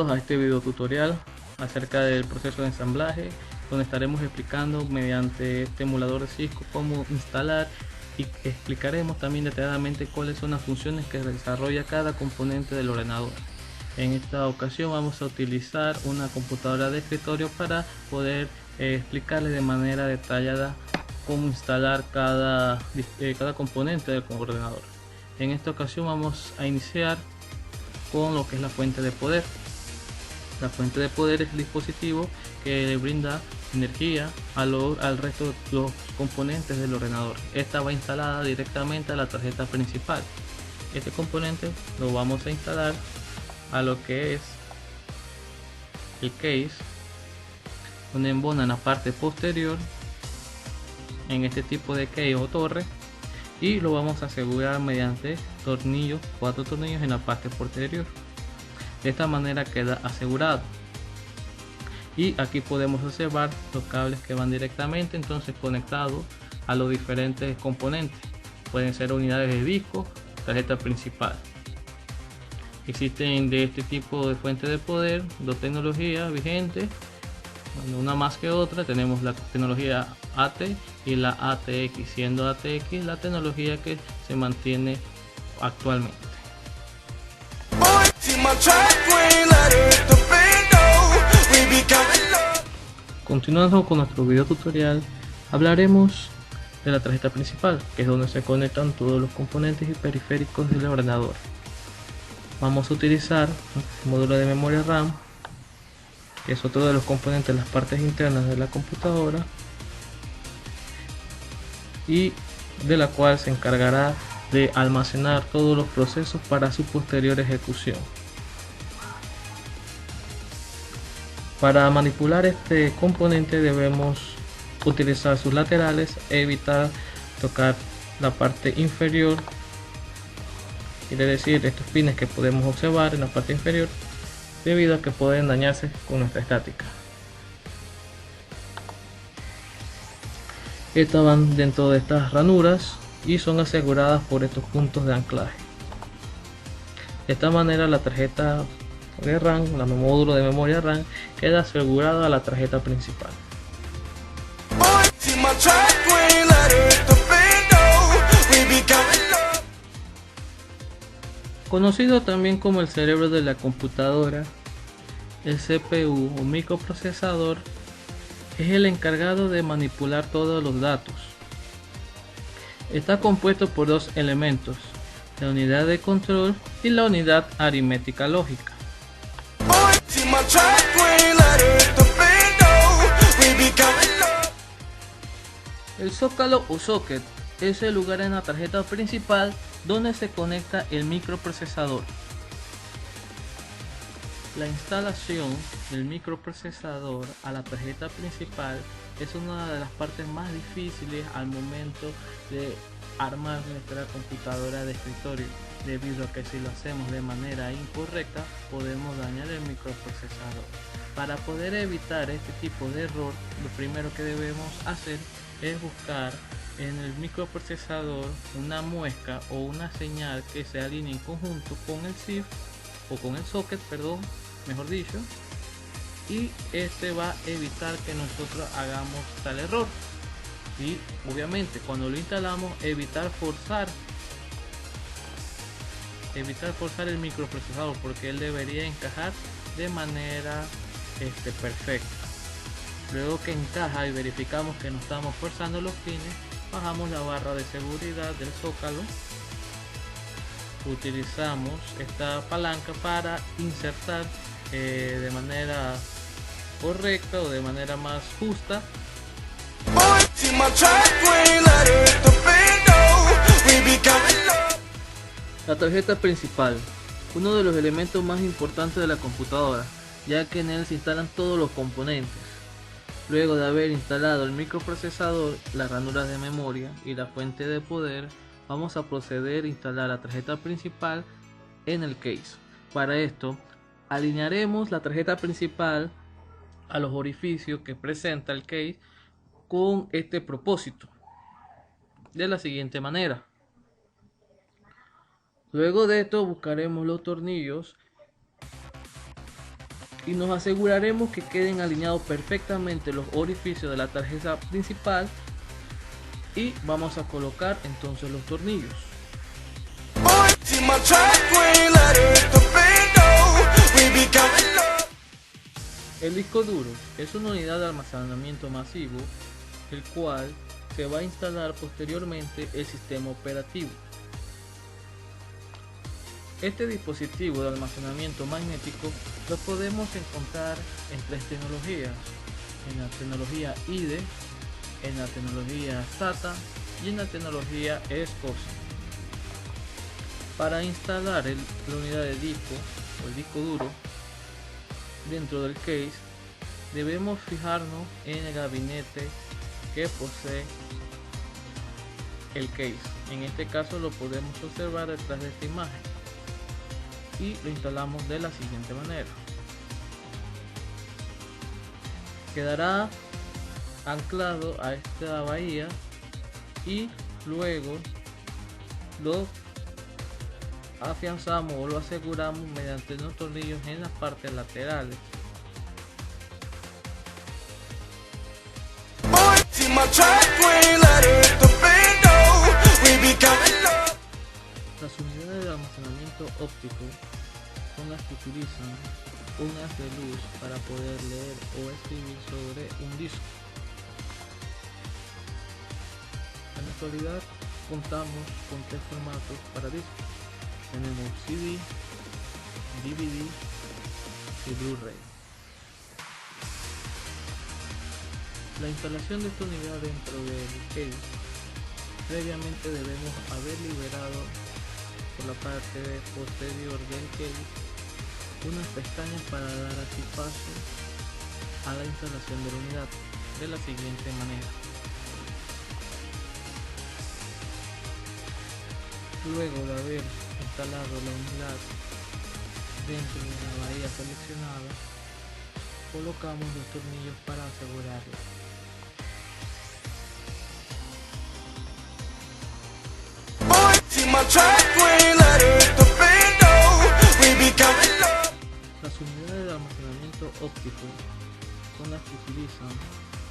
Bienvenidos a este video tutorial acerca del proceso de ensamblaje, donde estaremos explicando mediante este emulador de Cisco cómo instalar y explicaremos también detalladamente cuáles son las funciones que desarrolla cada componente del ordenador. En esta ocasión vamos a utilizar una computadora de escritorio para poder explicarles de manera detallada cómo instalar cada componente del ordenador. En esta ocasión vamos a iniciar con lo que es la fuente de poder. La fuente de poder es el dispositivo que le brinda energía al resto de los componentes del ordenador. Esta va instalada directamente a la tarjeta principal. Este componente lo vamos a instalar a lo que es el case, donde embona en la parte posterior en este tipo de case o torre, y lo vamos a asegurar mediante tornillos, 4 tornillos en la parte posterior. De esta manera queda asegurado, y aquí podemos observar los cables que van directamente entonces conectados a los diferentes componentes. Pueden ser unidades de disco, tarjeta principal. Existen de este tipo de fuente de poder dos tecnologías vigentes, una más que otra. Tenemos la tecnología AT y la ATX, siendo ATX la tecnología que se mantiene actualmente. Continuando con nuestro video tutorial, hablaremos de la tarjeta principal, que es donde se conectan todos los componentes y periféricos del ordenador. Vamos a utilizar el módulo de memoria RAM, que es otro de los componentes de las partes internas de la computadora, y de la cual se encargará de almacenar todos los procesos para su posterior ejecución. Para manipular este componente debemos utilizar sus laterales e evitar tocar la parte inferior, quiere decir estos pines que podemos observar en la parte inferior, debido a que pueden dañarse con nuestra estática. Estas van dentro de estas ranuras y son aseguradas por estos puntos de anclaje. De esta manera la tarjeta de RAM, el módulo de memoria RAM, queda asegurado a la tarjeta principal. Conocido también como el cerebro de la computadora, el CPU o microprocesador es el encargado de manipular todos los datos. Está compuesto por dos elementos: la unidad de control y la unidad aritmética lógica. El zócalo o socket es el lugar en la tarjeta principal donde se conecta el microprocesador. La instalación del microprocesador a la tarjeta principal es una de las partes más difíciles al momento de armar nuestra computadora de escritorio, debido a que si lo hacemos de manera incorrecta podemos dañar el microprocesador. Para poder evitar este tipo de error, lo primero que debemos hacer es buscar en el microprocesador una muesca o una señal que se alinee en conjunto con el SIF o con el socket, perdón, mejor dicho, y este va a evitar que nosotros hagamos tal error. Y obviamente cuando lo instalamos, evitar forzar el microprocesador, porque él debería encajar de manera perfecta. Luego que encaja y verificamos que no estamos forzando los pines, bajamos la barra de seguridad del zócalo. Utilizamos esta palanca para insertar de manera correcta o de manera más justa la tarjeta principal, uno de los elementos más importantes de la computadora, ya que en él se instalan todos los componentes. Luego de haber instalado el microprocesador, las ranuras de memoria y la fuente de poder, vamos a proceder a instalar la tarjeta principal en el case. Para esto, alinearemos la tarjeta principal a los orificios que presenta el case con este propósito, de la siguiente manera. Luego de esto buscaremos los tornillos y nos aseguraremos que queden alineados perfectamente los orificios de la tarjeta principal, y vamos a colocar entonces los tornillos. El disco duro es una unidad de almacenamiento masivo, el cual se va a instalar posteriormente el sistema operativo. Este dispositivo de almacenamiento magnético lo podemos encontrar en tres tecnologías: en la tecnología IDE, en la tecnología SATA y en la tecnología eSCSI. Para instalar la unidad de disco o el disco duro dentro del case, debemos fijarnos en el gabinete que posee el case. En este caso lo podemos observar detrás de esta imagen, y lo instalamos de la siguiente manera. Quedará anclado a esta bahía y luego lo afianzamos o lo aseguramos mediante unos tornillos en las partes laterales. Las unidades de almacenamiento óptico son las que utilizan un haz de luz para poder leer o escribir sobre un disco. En la actualidad contamos con tres formatos para discos. Tenemos CD, DVD y Blu-ray. La instalación de esta unidad dentro del case, previamente debemos haber liberado por la parte posterior del case unas pestañas para dar así paso a la instalación de la unidad de la siguiente manera. Luego de haber instalado la unidad dentro de la bahía seleccionada, colocamos los tornillos para asegurarla. Las unidades de almacenamiento óptico son las que utilizan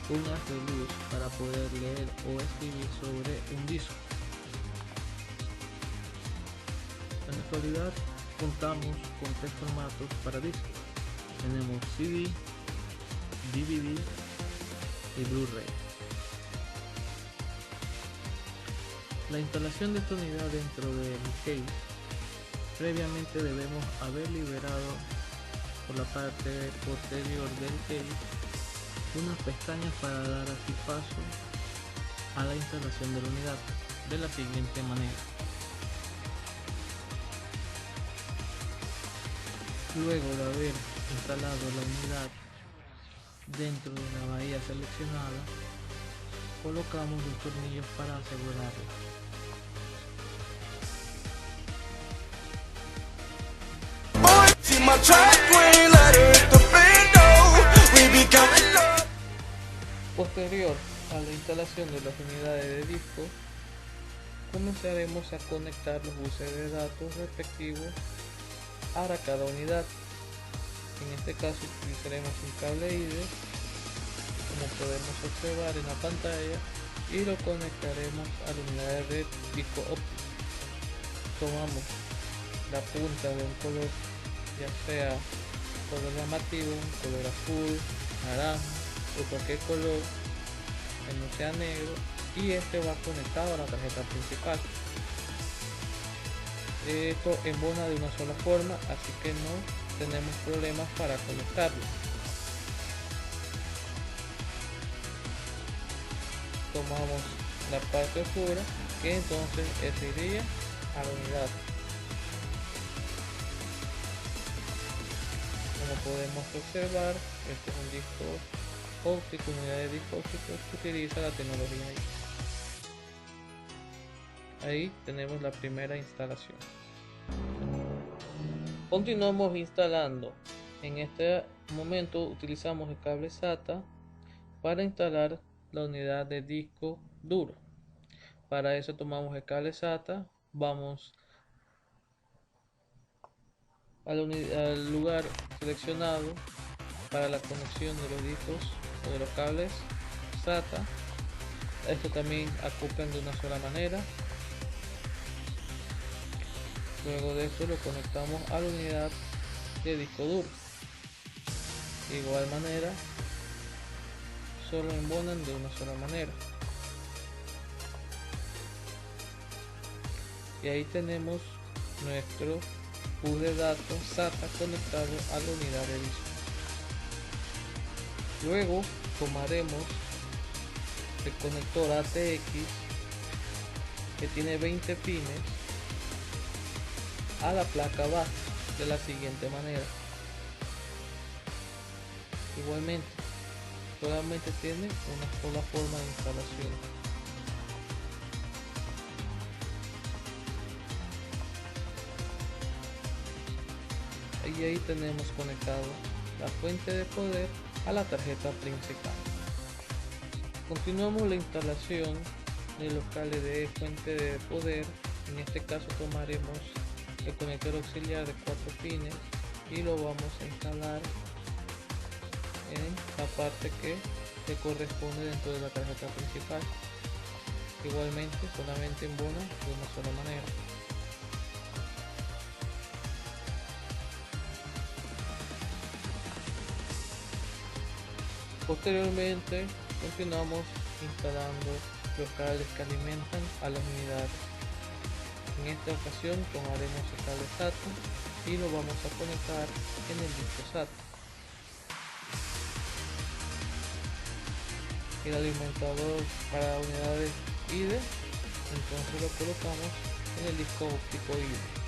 un haz de luz para poder leer o escribir sobre un disco. En la actualidad contamos con tres formatos para discos. Tenemos CD, DVD y Blu-ray. La instalación de esta unidad dentro del case, previamente debemos haber liberado por la parte posterior del case unas pestañas para dar así paso a la instalación de la unidad de la siguiente manera. Luego de haber instalado la unidad dentro de la bahía seleccionada, colocamos los tornillos para asegurarla. Posterior a la instalación de las unidades de disco, comenzaremos a conectar los buses de datos respectivos a cada unidad. En este caso utilizaremos un cable IDE, como podemos observar en la pantalla, y lo conectaremos a la unidad de disco óptico. Tomamos la punta de un color, ya sea color llamativo, un color azul, naranja o cualquier color que no sea negro, y este va conectado a la tarjeta principal. Esto embona de una sola forma, así que no tenemos problemas para conectarlo. Tomamos la parte oscura, que entonces iría a la unidad. Como podemos observar, este es un disco óptico, unidad de disco óptico que utiliza la tecnología I. Ahí tenemos la primera instalación. Continuamos instalando. En este momento utilizamos el cable SATA para instalar la unidad de disco duro. Para eso tomamos el cable SATA, vamos al lugar seleccionado para la conexión de los discos o de los cables SATA. Esto también acoplan de una sola manera. Luego de esto lo conectamos a la unidad de disco duro. De igual manera, solo embonan de una sola manera. Y ahí tenemos nuestro bus de datos SATA conectado a la unidad de disco. Luego tomaremos el conector ATX que tiene 20 pines a la placa base de la siguiente manera. Igualmente, solamente tiene una sola forma de instalación. Y ahí tenemos conectado la fuente de poder a la tarjeta principal. Continuamos la instalación del local de fuente de poder. En este caso tomaremos el conector auxiliar de 4 pines y lo vamos a instalar en la parte que le corresponde dentro de la tarjeta principal. Igualmente solamente embona de una sola manera. Posteriormente continuamos instalando los cables que alimentan a las unidades. En esta ocasión tomaremos el cable SATA y lo vamos a conectar en el disco SATA. El alimentador para unidades IDE, entonces lo colocamos en el disco óptico IDE.